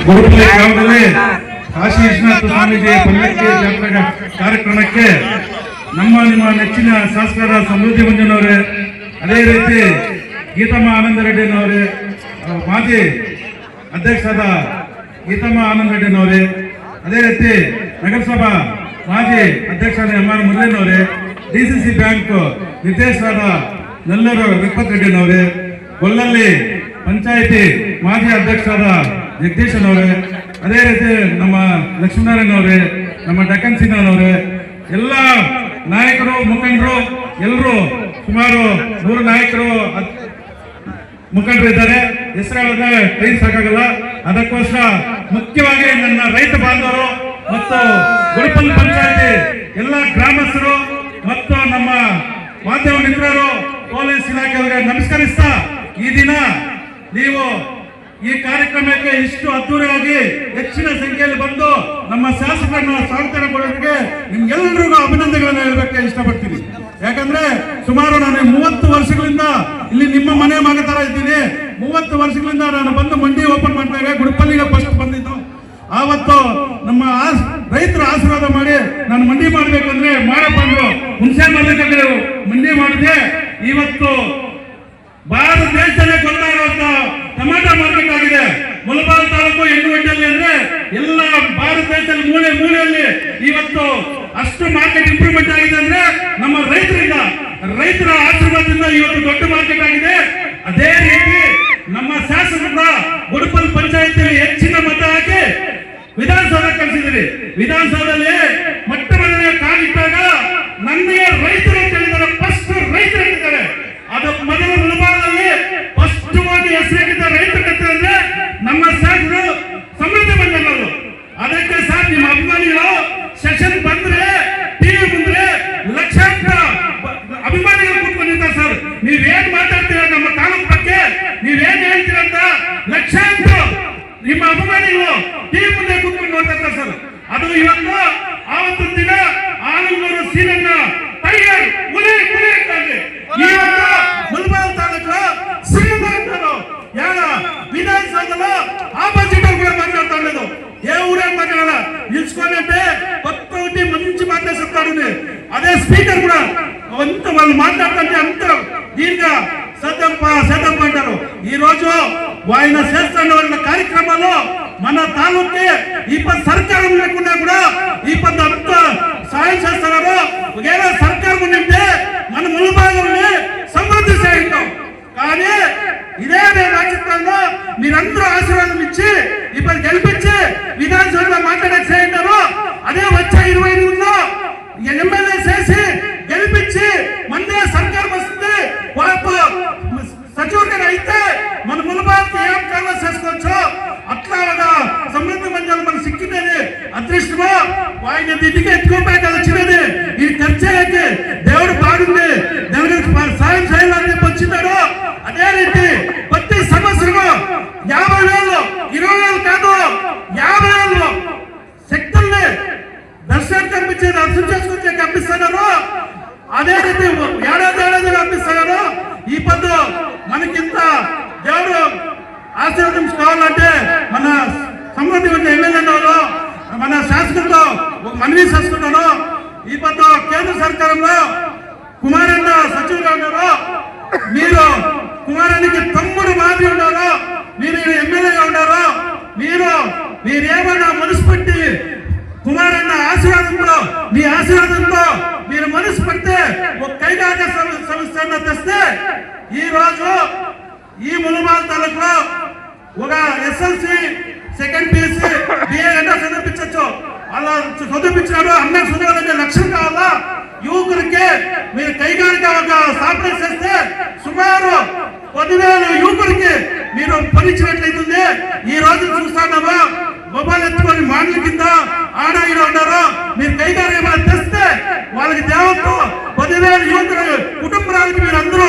ಗುರುಪಲ್ಲಿ ಗ್ರಾಮದಲ್ಲಿ ಕಾಶಿ ವಿಶ್ವನಾಥ ಸ್ವಾಮೀಜಿ ಪಲ್ಲಕ್ಕಿ ಜಾತ್ರಾ ಕಾರ್ಯಕ್ರಮಕ್ಕೆ ನಿಮ್ಮ ನೆಚ್ಚಿನ ಶಾಸಕರ ಸಮೃದ್ಧಿ ಮಂಜನವರೇ, ಅದೇ ರೀತಿ ಗೀತಮ್ಮ ಆನಂದ ರೆಡ್ಡಿನವರೇ, ಮಾಜಿ ಅಧ್ಯಕ್ಷರಾದ ಗೀತಮ್ಮ ಆನಂದ ರೆಡ್ಡಿನವರೇ, ಅದೇ ರೀತಿ ನಗರಸಭಾ ಮಾಜಿ ಅಧ್ಯಕ್ಷರಾದ ಎಂ ಆರ್ ಮುರಳೀನವರೇ, ಡಿಸಿಸಿ ಬ್ಯಾಂಕ್ ನಿರ್ದೇಶಕರಾದ ನೆಲ್ಲೂರು ವಿಪತ್ ರೆಡ್ಡಿನವರೇ, ಗೊಲ್ಲಲ್ಲಿ ಪಂಚಾಯಿತಿ ಮಾಜಿ ಅಧ್ಯಕ್ಷರಾದ ಜಗದೀಶನವರೇ, ಅದೇ ರೀತಿ ನಮ್ಮ ಲಕ್ಷ್ಮೀನಾರಾಯಣವರೇ, ನಮ್ಮ ಡಕ್ಕನ್ ಸಿಂಹನವರೇ, ಎಲ್ಲ ನಾಯಕರು ಮುಖಂಡರು ಎಲ್ಲರೂ ಸುಮಾರು 100 ನಾಯಕರು ಮುಖಂಡರು ಇದ್ದಾರೆ. ಹೆಸರಾದ್ರೆ ಟೈಮ್ ಸಾಕಾಗಲ್ಲ. ಅದಕ್ಕೋಸ್ಕರ ಮುಖ್ಯವಾಗಿ ನನ್ನ ರೈತ ಬಾಂಧವರು ಮತ್ತು ಗುರುಪಲ್ಲಿ ಪಂಚಾಯತಿ ಎಲ್ಲ ಗ್ರಾಮಸ್ಥರು ಮತ್ತು ನಮ್ಮ ಮಾಧ್ಯಮ ಮಿತ್ರರು, ಪೊಲೀಸ್ ಇಲಾಖೆಯವರಿಗೆ ನಮಸ್ಕರಿಸ್ತಾ, ಈ ದಿನ ನೀವು ಈ ಕಾರ್ಯಕ್ರಮಕ್ಕೆ ಇಷ್ಟು ಅದ್ದೂರಿಯಾಗಿ ಹೆಚ್ಚಿನ ಸಂಖ್ಯೆಯಲ್ಲಿ ಬಂದು ನಮ್ಮ ಶಾಸಕರನ್ನು ಸ್ವಾಗತ ಕೊಡೋದಕ್ಕೆ ನಿಮ್ಗೆಲ್ಲರಿಗೂ ಅಭಿನಂದನೆಗಳನ್ನು ಹೇಳಬೇಕು ಇಷ್ಟಪಡ್ತೀನಿ. ಯಾಕಂದ್ರೆ ಸುಮಾರು ನಾನು 30 ವರ್ಷಗಳಿಂದ ಇಲ್ಲಿ ನಿಮ್ಮ ಮನೆ ಮಗ ತರ ಇದ್ದೀನಿ. 30 ವರ್ಷಗಳಿಂದ ನಾನು ಬಂದು ಮಂಡಿ ಓಪನ್ ಮಾಡ್ತಾರೆ. ಗುರುಪಲ್ಲಿಗೆ ಫಸ್ಟ್ ಬಂದಿದ್ದು. ಆವತ್ತು ನಮ್ಮ ರೈತರ ಆಶೀರ್ವಾದ ಮಾಡಿ ನಾನು ಮಂಡಿ ಮಾಡ್ಬೇಕು ಅಂದ್ರೆ ಮಾಡಪ್ಪ ಅಂದ್ರು. ಹುಣಸೆ ಮಾಡ್ಬೇಕಂದ್ರೆ ಮಂಡಿ ಮಾಡಿದೆ. ಇವತ್ತು ಭಾರತ ದೇಶದಲ್ಲೇ ಗೊತ್ತಾಗುವಂತ ಟೊಮಾಟೊ ಮಾರ್ಕೆಟ್ ಆಗಿದೆ. ಮುಳಬಾಲ್ ತಾಲೂಕು ಹೆಣ್ಣುಗಡ್ಡೆಯಲ್ಲಿ ಅಂದ್ರೆ ಎಲ್ಲ ಭಾರತ ದೇಶದಲ್ಲಿ ಮೂಲೆ ಮೂಲೆಯಲ್ಲಿ ಇವತ್ತು ಅಷ್ಟು ಮಾರ್ಕೆಟ್ ಇಂಪ್ರೂವ್ಮೆಂಟ್ ಆಗಿದೆ ಅಂದ್ರೆ ನಮ್ಮ ರೈತರ ಆಶೀರ್ವಾದದಿಂದ ಇವತ್ತು ದೊಡ್ಡ ಮಾರ್ಕೆಟ್ ಆಗಿದೆ. ಅದೇ ರೀತಿ ನಮ್ಮ ಶಾಸಕರ ಗುರುಪಲ್ಲಿ ಪಂಚಾಯತಿಯಲ್ಲಿ ಹೆಚ್ಚಿನ ಮತ ಹಾಕಿ ವಿಧಾನಸೌಧ ಕಳಿಸಿದ್ರಿ. ವಿಧಾನಸೌಧದಲ್ಲಿ ಮೊಟ್ಟ ಮೊದಲನೇ ಕಾಲಿಟ್ಟಾಗ ನನಗೆ ರೈತರು ಕೇಳಿದ್ದಾರೆ. ಫಸ್ಟ್ ರೈತರು ಹೇಳಿದ್ದಾರೆ. ಅದು ಮೊದಲ ಮುಳಬಾಲಲ್ಲಿ ಫಸ್ಟ್ ಆಗಿ ಹೆಸರಾಗಿದ್ದ ರೈತರ ಕಥೆ ಅಂದ್ರೆ ನಮ್ಮ ಶಾಸಕರು ಸಮೃದ್ಧಿ ಮಂಜನವರು. ಅದಕ್ಕೆ ಸರ್ ನಿಮ್ಮ ಅಭಿಮಾನಿಗಳು ಸೆಷನ್ ಬಂದ್ರೆ ಟಿವಿ ಮುಂದೆ ಲಕ್ಷಾಂತರ ಅಭಿಮಾನಿಗಳು ಕೂತ್ಕೊಂಡಿದ್ದಾರೆ. ಸರ್ ನೀವೇನ್ ಮಾತಾಡ್ತೀರ ನಮ್ಮ ತಾಲೂಕು ಬಗ್ಗೆ, ನೀವೇನ್ ಹೇಳ್ತೀರ ಅಂತ ಲಕ್ಷಾಂತರ ನಿಮ್ಮ ಅಭಿಮಾನಿಗಳು ಟಿವಿ ಮುಂದೆ ಕೂತ್ಕೊಂಡು ನೋಡ್ತಾರೆ ಸರ್. ಅದು ಇವತ್ತು ಆವತ್ತಿನ ದಿನ ಆನಂದೂರು ಸೀನನ್ನ ಟೈಗರ್ ಹುಲಿ ಅಂತಾರೆ. ಇವತ್ತು ಮುಳಬಾಲ್ ತಾಲೂಕು ಸಿಂಹರು ಯಾರ ವಿಧಾನಸೌಧದ ಆಪೋಸಿಟ್ ಕೂಡ ಮಾತಾಡ್ತಾ ಇರೋದು. ಊರೇ ಮಾತಾಡಲ್ಲ, ನಿಲ್ಸ್ಕೊಂಡೆ ಪತ್ತಿ ಮಂಚು ಮಾತಾಡ್ತಾರೆ. ಅದೇ ಸ್ಪೀಕರ್ ಕೂಡ వాళ్ళు మాట్లాడుతుంటే అంత దీనిగా సద్దప్ప అంటారు. ఈ రోజు ఆయన చేస్తున్న కార్యక్రమాల్లో మన తాలూకే ఈ పది సర్కారం లేకుండా కూడా ఈ పది అంత సాయం చేస్తున్నారు. ఒకవేళ సర్కారం ఉంటే మన ములుబాగుల్ని సమృద్ధి చేయించాం. కానీ ఇదే రాజకీయాల్లో మీరందరూ ఆశీర్వాదం ఇచ్చి ఇప్పుడు గెలిపించి విధానసభలో మాట్లాడే చేయంటారు. అదే వచ్చే 25లో ఎమ్మెల్యే చేసి గెలిపించి మందే సర్కారం వస్తుంది. సచివుడిగా అయితే మన ములుబాకి ఏం కావాలో చేసుకోవచ్చు. అట్లా సమృద్ధి మంజలు మన సిక్కిందని అదృష్టమో ఆయన ఇంటికి ఎత్తుకోపోయి కదా వచ్చినది. ఈ ఖర్చయ్యకి దేవుడు బాగుంది, దేవుడికి సాయం చేయాలని వచ్చినాడు. అదే రీతి ప్రతి సంవత్సరము 50,000 20,000 కాదు 50,000 శక్తుల్ని దర్శనం కనిపించేది అర్థం చేసుకొచ్చే కనిపిస్తున్నారు. అదే రీతి ఏడాది కనిపిస్తున్నారు. ఈ పద్దు మనకింత దేవుడు ఆశీర్వదించుకోవాలంటే మన సమృద్ధి ఉన్న ఎమ్మెల్యేలో మన శాసకులతో ఒక మనవి చేసుకుంటాను. ఈ పద్దు కేంద్ర సర్కారంలో కుమారన్న సచివులుగా ఉన్నారు. మీరు కుమారానికి తమ్ముడు మాదిరి ఉన్నారు. మీరు ఎమ్మెల్యేగా ఉన్నారు. మీరేమన్నా మనసు పెట్టి కుమారన్న ఆశీర్వాదంతో మీ ఆశీర్వాదంతో మీరు మనసు పెడితే ఒక కైగాక సంస్థ తెస్తే ఈ రోజు ఈ ములుబాల్ తాలూకులో ఒక ఎస్ఎల్సి సెకండ్ పిఎస్సి బిఏ అంటే చదివించవచ్చు. అలా చదివించినాడు. అన్న చదవాలంటే లక్ష్యం కావాలా. యువకులకి మీరు కైగారిక ఒక స్థాపన చేస్తే సుమారు 10,000 యువకులకి మీరు పనిచ్చినట్లయితుంది. ఈ రోజు చూస్తున్నామా మొబైల్ ఎత్తుకొని మాటల కింద ఆడ ఈడ ఉన్నారు. మీరు కైగారిక తెస్తే వాళ్ళకి దేవతో 10,000 యువకులు కుటుంబాలకి మీరు అందరూ